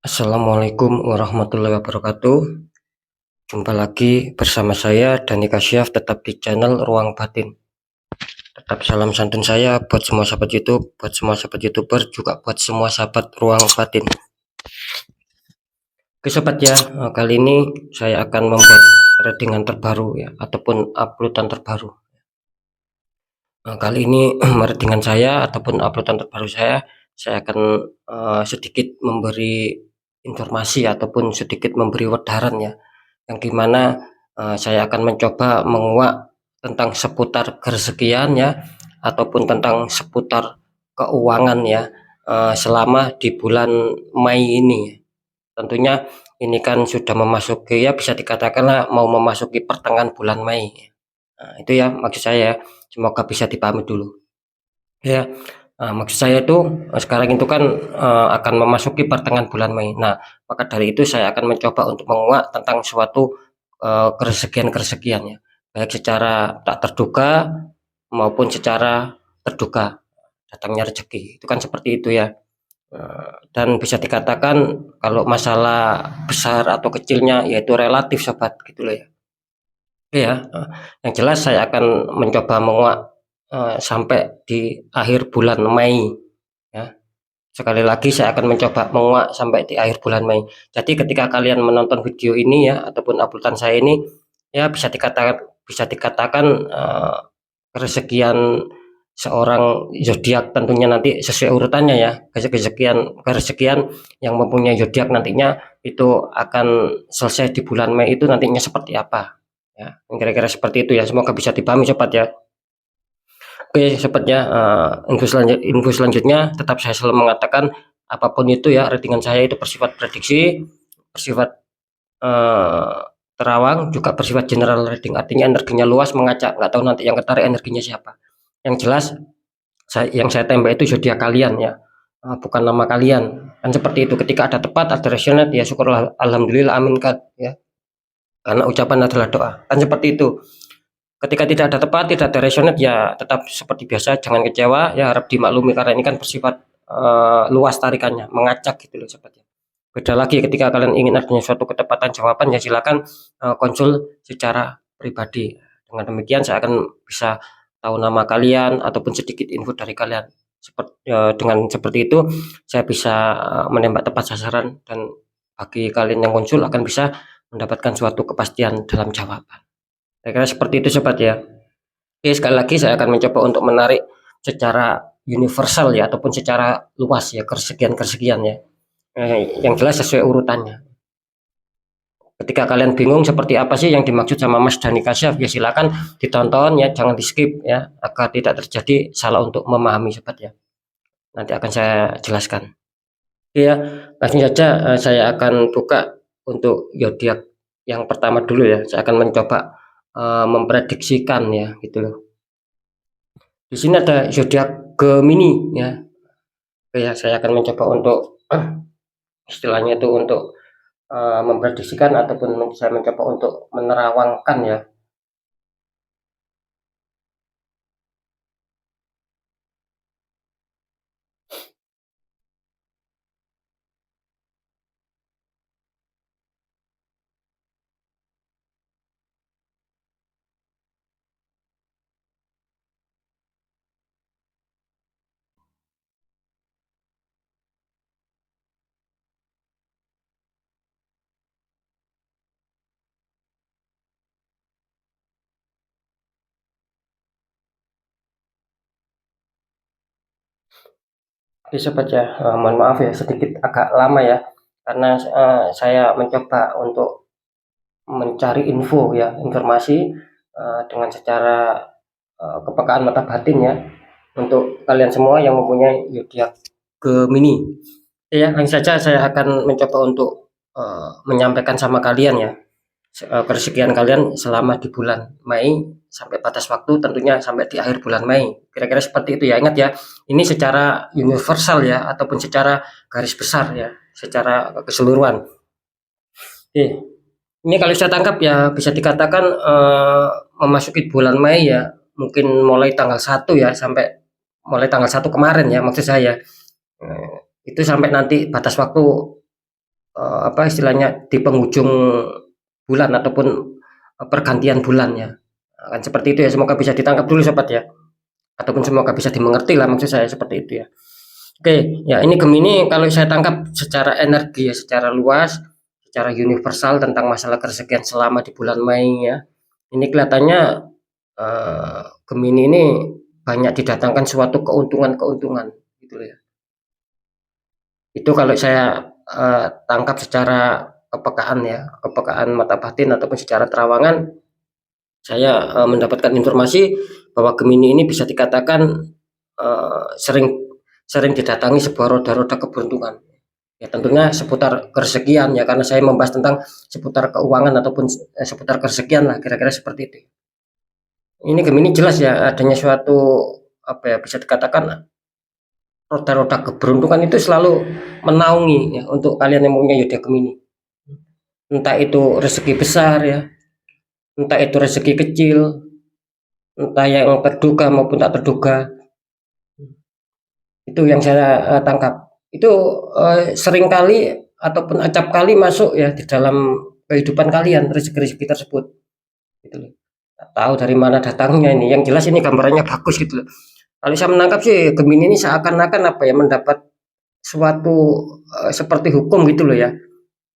Assalamualaikum warahmatullahi wabarakatuh. Jumpa lagi bersama saya Dani Kasyaf, tetap di channel Ruang Batin. Tetap salam santun saya buat semua sahabat YouTube, buat semua sahabat YouTuber, juga buat semua sahabat Ruang Batin. Oke sobat ya, kali ini saya akan membuat readingan terbaru ya, ataupun uploadan terbaru. Kali ini readingan saya ataupun uploadan terbaru saya akan sedikit memberi informasi ataupun sedikit memberi wedaran ya, yang dimana saya akan mencoba menguak tentang seputar kerezekian ya, ataupun tentang seputar keuangan ya, selama di bulan Mei ini. Tentunya ini kan sudah memasuki ya, bisa dikatakanlah mau memasuki pertengahan bulan Mei. Nah, itu ya maksud saya, semoga bisa dipahami dulu. Ya, maksud saya itu sekarang itu kan akan memasuki pertengahan bulan Mei. Nah, maka dari itu saya akan mencoba untuk menguak tentang suatu kerezekian-kerezekian ya, baik secara tak terduga maupun secara terduga datangnya rezeki. Itu kan seperti itu ya. Dan bisa dikatakan kalau masalah besar atau kecilnya yaitu relatif sobat gitu loh ya. Ya, yang jelas saya akan mencoba menguak sampai di akhir bulan Mei ya. Sekali lagi saya akan mencoba menguak sampai di akhir bulan Mei. Jadi ketika kalian menonton video ini ya, ataupun uploadan saya ini ya, bisa dikatakan kerezekian seorang zodiak tentunya nanti sesuai urutannya ya. Kerezekian yang mempunyai zodiak nantinya itu akan selesai di bulan Mei itu nantinya seperti apa ya, kira-kira seperti itu ya. Semoga bisa dipahami sobat ya. Oke sobat ya, info selanjutnya tetap saya selalu mengatakan apapun itu ya, ratingan saya itu bersifat prediksi, bersifat terawang, juga bersifat general reading, artinya energinya luas, mengacak, nggak tahu nanti yang ketarik energinya siapa. Yang jelas yang saya tembak itu zodiak kalian ya, bukan nama kalian. Kan seperti itu, ketika ada tepat, ada resonate ya syukurlah, alhamdulillah, aminkan ya, karena ucapan adalah doa. Kan seperti itu. Ketika tidak ada tepat, tidak ada resonate ya tetap seperti biasa, jangan kecewa ya, harap dimaklumi karena ini kan bersifat luas tarikannya, mengacak gitu loh sobat ya. Beda lagi ketika kalian ingin adanya suatu ketepatan jawaban ya silakan konsul secara pribadi. Dengan demikian saya akan bisa tahu nama kalian ataupun sedikit info dari kalian. Dengan seperti itu saya bisa menembak tepat sasaran, dan bagi kalian yang konsul akan bisa mendapatkan suatu kepastian dalam jawaban. Saya kira seperti itu sobat ya. Oke, sekali lagi saya akan mencoba untuk menarik secara universal ya, ataupun secara luas ya, kesekian ya. Yang jelas sesuai urutannya. Ketika kalian bingung seperti apa sih yang dimaksud sama Mas Dani Kasyaf, ya silakan ditonton ya, jangan di skip ya, agar tidak terjadi salah untuk memahami sobat ya. Nanti akan saya jelaskan. Oke ya, langsung saja saya akan buka untuk zodiak yang pertama dulu ya. Saya akan mencoba memprediksikan ya gitu loh. Di sini ada zodiak Gemini ya. Oke ya, saya akan mencoba untuk istilahnya itu untuk memprediksikan ataupun saya mencoba untuk menerawangkan ya. Oke sobat ya, mohon maaf ya sedikit agak lama ya, karena saya mencoba untuk mencari info ya, informasi dengan secara kepekaan mata batin ya, untuk kalian semua yang mempunyai zodiak Gemini. Ya, langsung saja saya akan mencoba untuk menyampaikan sama kalian ya, kerezekian kalian selama di bulan Mei sampai batas waktu tentunya sampai di akhir bulan Mei. Kira-kira seperti itu ya. Ingat ya, ini secara universal ya, ataupun secara garis besar ya, secara keseluruhan. Oke. Ini kalau saya tangkap ya bisa dikatakan memasuki bulan Mei ya, mungkin mulai tanggal 1 ya, sampai mulai tanggal 1 kemarin ya maksud saya. Itu sampai nanti batas waktu apa istilahnya di penghujung bulan ataupun pergantian bulan ya. Kan seperti itu ya, semoga bisa ditangkap dulu sobat ya. Ataupun semoga bisa dimengerti lah maksud saya seperti itu ya. Oke, ya ini Gemini kalau saya tangkap secara energi ya, secara luas, secara universal tentang masalah keresakian selama di bulan Mei ya. Ini kelihatannya Gemini ini banyak didatangkan suatu keuntungan-keuntungan gitu ya. Itu kalau saya tangkap secara kepekaan ya, kepekaan mata batin ataupun secara terawangan, saya mendapatkan informasi bahwa Gemini ini bisa dikatakan sering didatangi sebuah roda-roda keberuntungan. Ya tentunya seputar keresakian ya, karena saya membahas tentang seputar keuangan ataupun seputar keresakian lah, kira-kira seperti itu. Ini Gemini jelas ya adanya suatu apa ya, bisa dikatakan roda-roda keberuntungan itu selalu menaungi ya untuk kalian yang punya zodiak Gemini. Entah itu rezeki besar ya, entah itu rezeki kecil, entah yang terduga maupun tak terduga. Itu yang saya tangkap. Itu seringkali ataupun acap kali masuk ya di dalam kehidupan kalian rezeki-rezeki tersebut. Gitu loh. Tahu dari mana datangnya ini. Yang jelas ini gambarannya bagus gitu loh. Kalau saya menangkap sih Gemini ini seakan-akan apa ya, mendapat suatu seperti hukum gitu loh ya.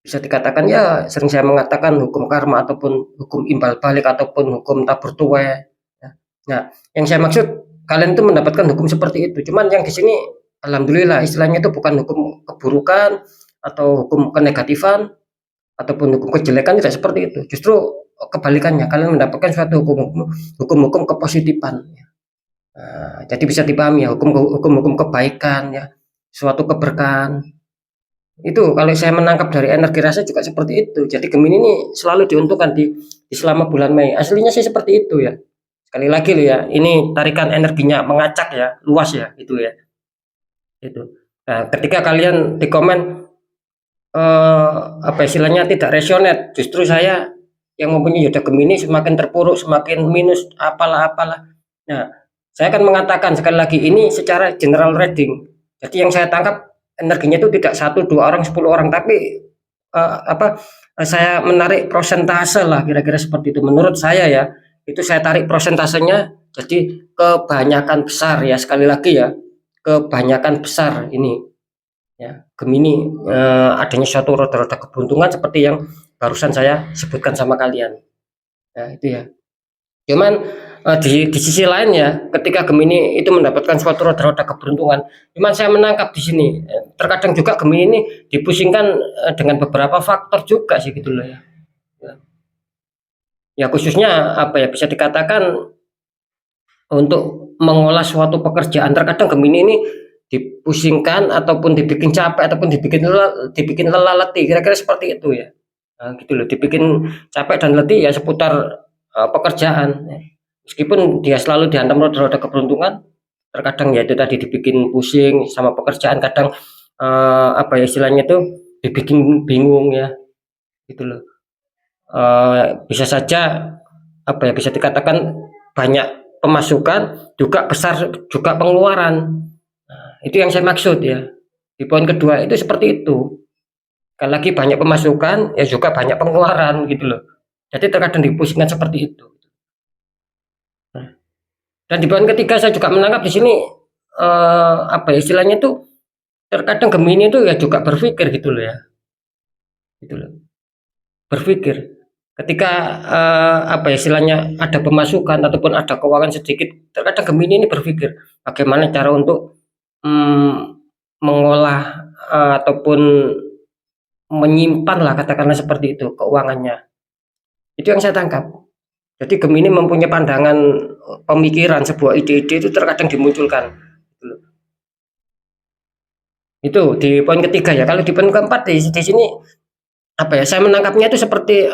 Bisa dikatakan ya, sering saya mengatakan hukum karma ataupun hukum imbal balik ataupun hukum tabur tuai ya. Nah, yang saya maksud kalian itu mendapatkan hukum seperti itu. Cuman yang di sini alhamdulillah istilahnya itu bukan hukum keburukan atau hukum kenegatifan ataupun hukum kejelekan, tidak seperti itu. Justru kebalikannya, kalian mendapatkan suatu hukum-hukum kepositifan ya. Nah, jadi bisa dipahami ya, hukum-hukum kebaikan ya, suatu keberkahan. Itu kalau saya menangkap dari energi rasa juga seperti itu. Jadi Gemini ini selalu diuntungkan di selama bulan Mei. Aslinya sih seperti itu ya. Sekali lagi loh ya, ini tarikan energinya mengacak ya, luas ya, gitu ya. Itu. Nah, ketika kalian di komen apa istilahnya tidak resonate, justru saya yang mempunyai zodiak Gemini semakin terpuruk, semakin minus, apalah. Nah, saya akan mengatakan sekali lagi ini secara general reading. Jadi yang saya tangkap energinya itu tidak 1, 2 orang, 10 orang, tapi saya menarik prosentase lah, kira-kira seperti itu. Menurut saya ya, itu saya tarik prosentasenya, jadi kebanyakan besar ya, sekali lagi ya, kebanyakan besar ini ya Gemini adanya suatu roda-roda keberuntungan seperti yang barusan saya sebutkan sama kalian. Nah, itu ya. Cuman di sisi lain ya, ketika Gemini itu mendapatkan suatu roda-roda keberuntungan, cuman saya menangkap di sini terkadang juga Gemini ini dipusingkan dengan beberapa faktor juga sih gitu loh ya. Ya khususnya apa ya, bisa dikatakan untuk mengolah suatu pekerjaan, terkadang Gemini ini dipusingkan ataupun dibikin capek ataupun dibikin lelah letih, kira-kira seperti itu ya. Nah, gitu loh, dibikin capek dan letih ya seputar pekerjaan. Meskipun dia selalu dihantam roda-roda keberuntungan, terkadang ya itu tadi dibikin pusing sama pekerjaan, kadang apa ya istilahnya itu dibikin bingung ya, gitu loh. Bisa saja apa ya, bisa dikatakan banyak pemasukan juga besar juga pengeluaran. Itu yang saya maksud ya. Di poin kedua itu seperti itu. Sekali lagi banyak pemasukan ya juga banyak pengeluaran gitu loh. Jadi terkadang dipusingkan seperti itu. Dan di poin ketiga saya juga menangkap di sini apa ya istilahnya itu, terkadang Gemini itu ya juga berpikir gitu loh ya. Gitu loh. Berpikir. Ketika apa ya istilahnya ada pemasukan ataupun ada keuangan sedikit, terkadang Gemini ini berpikir bagaimana cara untuk mengolah ataupun menyimpan lah, katakanlah seperti itu keuangannya. Itu yang saya tangkap. Jadi Gemini mempunyai pandangan pemikiran, sebuah ide-ide itu terkadang dimunculkan. Itu di poin ketiga ya. Kalau di poin keempat di sini apa ya, saya menangkapnya itu seperti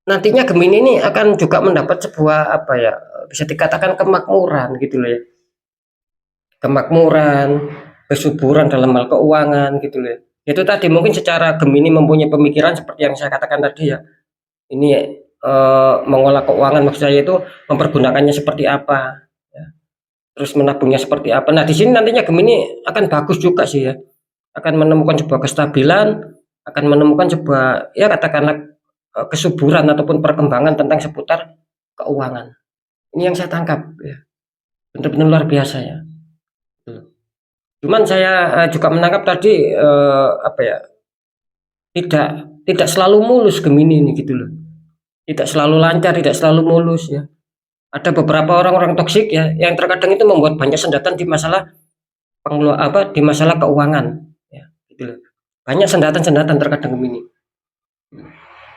nantinya Gemini ini akan juga mendapat sebuah apa ya, bisa dikatakan kemakmuran gitu loh ya. Kemakmuran, kesuburan dalam hal keuangan gitu loh. Itu tadi mungkin secara Gemini mempunyai pemikiran seperti yang saya katakan tadi ya. Ini mengolah keuangan, maksud saya itu mempergunakannya seperti apa ya. Terus menabungnya seperti apa. Nah, di sini nantinya Gemini akan bagus juga sih ya. akan menemukan sebuah kestabilan, akan menemukan sebuah ya katakanlah kesuburan ataupun perkembangan tentang seputar keuangan. Ini yang saya tangkap ya, benar-benar luar biasa ya. Cuman saya juga menangkap tadi apa ya, tidak tidak selalu mulus Gemini ini gitu loh. Tidak selalu lancar, tidak selalu mulus ya. Ada beberapa orang-orang toksik ya yang terkadang itu membuat banyak sendatan di masalah di masalah keuangan ya, gitu loh. Banyak sendatan-sendatan terkadang Gemini.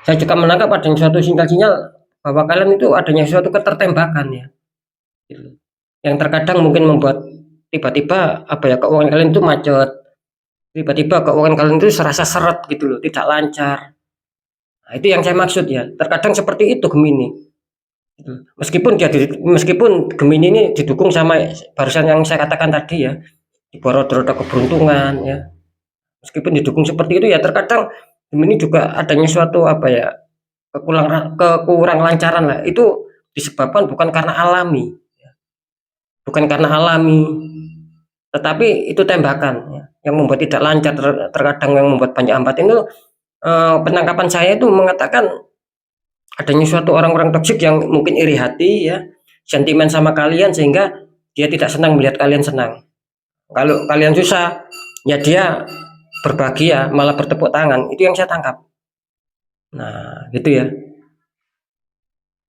Saya juga menangkap adanya suatu sinyal-sinyal bahwa kalian itu adanya suatu ketertembakan ya, gitu. Yang terkadang mungkin membuat tiba-tiba apa ya, keuangan kalian itu macet, tiba-tiba keuangan kalian itu serasa seret gitu loh, tidak lancar. Nah, itu yang saya maksud ya. Terkadang seperti itu Gemini. Gitu. Meskipun Gemini ini didukung sama barusan yang saya katakan tadi ya, di bawah roda keberuntungan ya. Meskipun didukung seperti itu ya, terkadang Gemini juga adanya suatu apa ya, kekurang lancaran lah. Itu disebabkan bukan karena alami, bukan karena alami, tetapi itu tembakan ya, yang membuat tidak lancar, terkadang yang membuat banyak hambatan itu. Penangkapan saya itu mengatakan adanya suatu orang-orang toksik yang mungkin iri hati ya, sentimen sama kalian sehingga dia tidak senang melihat kalian senang. Kalau kalian susah, ya dia berbahagia malah bertepuk tangan. Itu yang saya tangkap. Nah, gitu ya.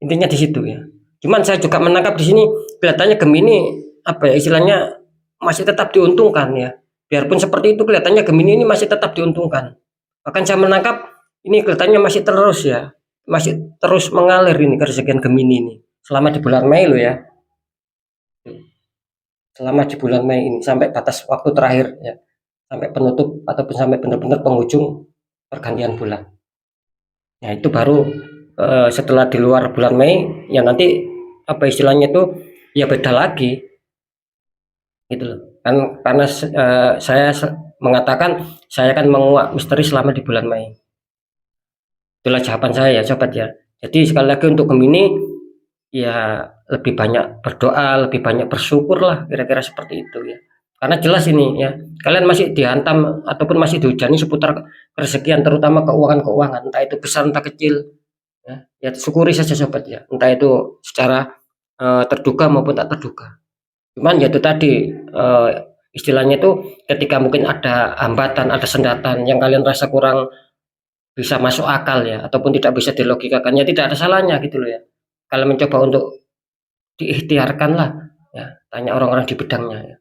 Intinya di situ ya. Cuman saya juga menangkap di sini kelihatannya Gemini apa ya istilahnya masih tetap diuntungkan ya. Biarpun seperti itu kelihatannya Gemini ini masih tetap diuntungkan. Bahkan saya menangkap ini kelihatannya masih terus ya, masih terus mengalir ini kerezekian Gemini ini selama di bulan Mei loh ya. Selama di bulan Mei ini sampai batas waktu terakhir ya, sampai penutup ataupun sampai benar-benar penghujung pergantian bulan. Nah, itu baru setelah di luar bulan Mei ya nanti apa istilahnya itu ya beda lagi gitu loh. Kan karena saya mengatakan saya akan menguak misteri selama di bulan Mei. Itulah jawaban saya ya sobat ya. Jadi sekali lagi untuk Gemini ya lebih banyak berdoa, lebih banyak bersyukur lah kira-kira seperti itu ya. Karena jelas ini ya, kalian masih dihantam ataupun masih dihujani seputar rezekian terutama keuangan-keuangan, entah itu besar entah kecil ya. Ya syukuri saja sobat ya. Entah itu secara terduga maupun tak terduga. Cuman ya itu tadi istilahnya itu ketika mungkin ada hambatan, ada sendatan yang kalian rasa kurang bisa masuk akal ya ataupun tidak bisa dilogikakan ya tidak ada salahnya gitu loh ya. Kalau mencoba untuk diikhtiarkan lah ya, tanya orang-orang di bidangnya ya.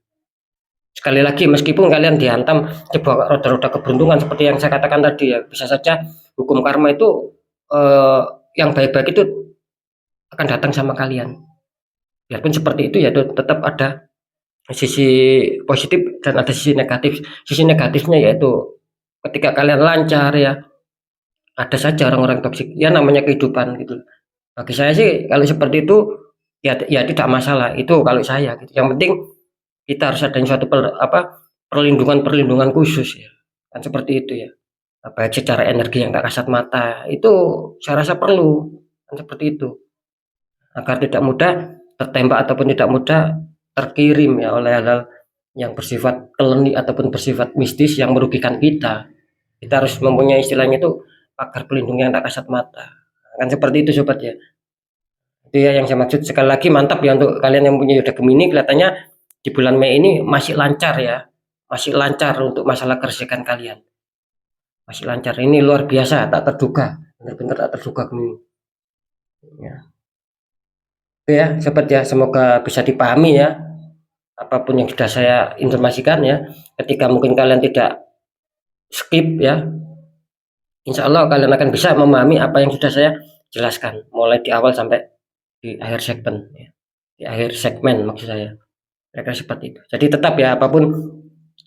Sekali lagi meskipun kalian dihantam sebuah roda-roda keberuntungan seperti yang saya katakan tadi ya, bisa saja hukum karma itu yang baik-baik itu akan datang sama kalian. Biarpun seperti itu ya tetap ada sisi positif dan ada sisi negatif. Sisi negatifnya yaitu ketika kalian lancar ya, ada saja orang-orang toksik ya, namanya kehidupan gitu. Bagi saya sih kalau seperti itu ya tidak masalah itu kalau saya gitu. Yang penting kita harus ada suatu perlindungan khusus ya. Kan seperti itu ya. Baik secara energi yang tak kasat mata itu saya rasa perlu kan seperti itu. Agar tidak mudah tertembak ataupun tidak mudah terkirim ya oleh hal-hal yang bersifat klinik ataupun bersifat mistis yang merugikan kita. Kita harus mempunyai istilahnya itu pagar pelindung yang tak kasat mata. Kan seperti itu sobat ya. Itu ya yang saya maksud. Sekali lagi mantap ya untuk kalian yang punya zodiak Gemini, kelihatannya di bulan Mei ini masih lancar ya. Masih lancar untuk masalah kerezekian kalian. Masih lancar. Ini luar biasa, tak terduga. Benar-benar tak terduga Gemini. Ya. Oke ya, sobat ya, semoga bisa dipahami ya apapun yang sudah saya informasikan ya. Ketika mungkin kalian tidak skip ya, insya Allah kalian akan bisa memahami apa yang sudah saya jelaskan mulai di awal sampai di akhir segmen ya. Di akhir segmen maksud saya. Kira-kira seperti itu. Jadi tetap ya apapun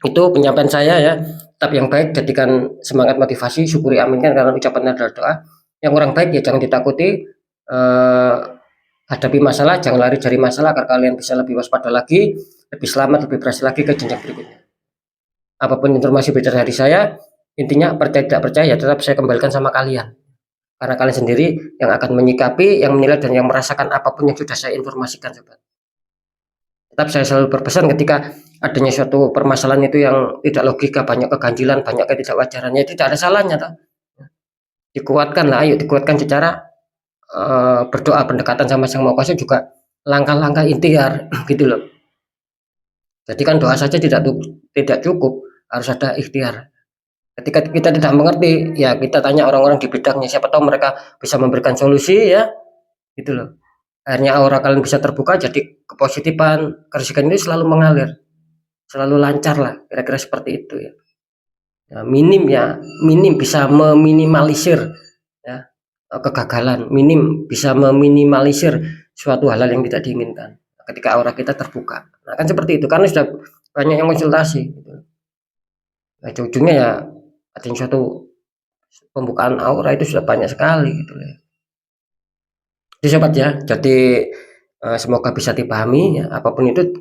itu penyampaian saya ya, tetap yang baik, jadikan semangat motivasi, syukuri aminkan karena ucapan adalah doa. Yang kurang baik ya jangan ditakuti, hadapi masalah, jangan lari dari masalah agar kalian bisa lebih waspada lagi, lebih selamat, lebih berhasil lagi ke jenjang berikutnya. Apapun informasi beredar dari saya, intinya percaya tidak percaya ya tetap saya kembalikan sama kalian. Karena kalian sendiri yang akan menyikapi, yang menilai dan yang merasakan apapun yang sudah saya informasikan sobat. Tetap saya selalu berpesan ketika adanya suatu permasalahan itu yang tidak logika, banyak keganjilan, banyak ketidakwajarannya, itu tidak ada salahnya toh. Dikuatkan lah, ayo dikuatkan secara berdoa, pendekatan sama Sang Maha Kuasa juga langkah-langkah ikhtiar gitu loh. Jadi kan doa saja tidak cukup, harus ada ikhtiar. Ketika kita tidak mengerti, ya kita tanya orang-orang di bidangnya, siapa tahu mereka bisa memberikan solusi ya, gitu loh. Akhirnya aura kalian bisa terbuka, jadi kepositifan, kerisikan itu selalu mengalir, selalu lancar lah, kira-kira seperti itu ya. Minim bisa meminimalisir ya kegagalan, minim bisa meminimalisir suatu hal yang tidak diinginkan ketika aura kita terbuka. Nah kan seperti itu, karena sudah banyak yang konsultasi gitu. Nah, ujungnya ya ada suatu pembukaan aura itu sudah banyak sekali gitu ya. Jadi sobat ya, jadi semoga bisa dipahami ya, apapun itu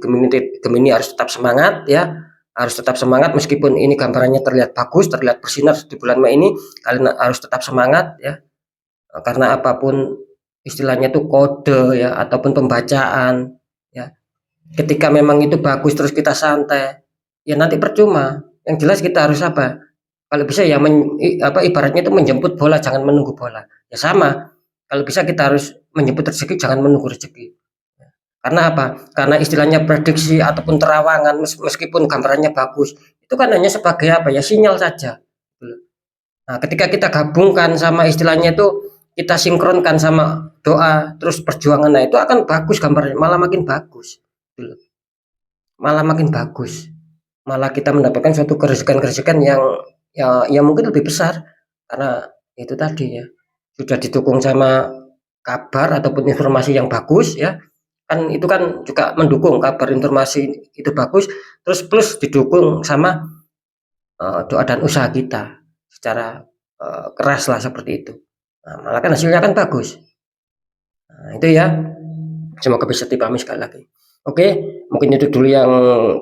Gemini harus tetap semangat ya, harus tetap semangat meskipun ini gambarannya terlihat bagus, terlihat bersinar di bulan Mei ini, kalian harus tetap semangat ya, karena apapun istilahnya itu kode ya ataupun pembacaan ya, ketika memang itu bagus terus kita santai ya nanti percuma. Yang jelas kita harus apa, kalau bisa ya ibaratnya itu menjemput bola, jangan menunggu bola ya. Sama, kalau bisa kita harus menjemput rezeki, jangan menunggu rezeki. Karena apa? Karena istilahnya prediksi ataupun terawangan meskipun gambarannya bagus, itu kan hanya sebagai apa ya, sinyal saja. Nah, ketika kita gabungkan sama istilahnya itu, kita sinkronkan sama doa terus perjuangan, nah itu akan bagus gambarnya, malah makin bagus. Malah makin bagus. Malah kita mendapatkan suatu keresikan-keresikan yang mungkin lebih besar karena itu tadi ya, sudah didukung sama kabar ataupun informasi yang bagus ya. Kan itu kan juga mendukung, kabar informasi itu bagus, terus plus didukung sama doa dan usaha kita secara keras lah seperti itu. Nah, malah kan hasilnya kan bagus. Nah, itu ya, semoga bisa dipahami sekali lagi. Oke, mungkin itu dulu yang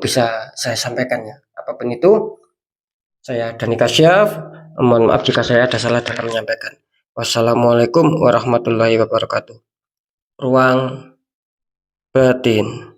bisa saya sampaikan ya. Apapun itu, saya Dani Kasyaf, mohon maaf jika saya ada salah dalam menyampaikan. Wassalamualaikum warahmatullahi wabarakatuh. Ruang batin.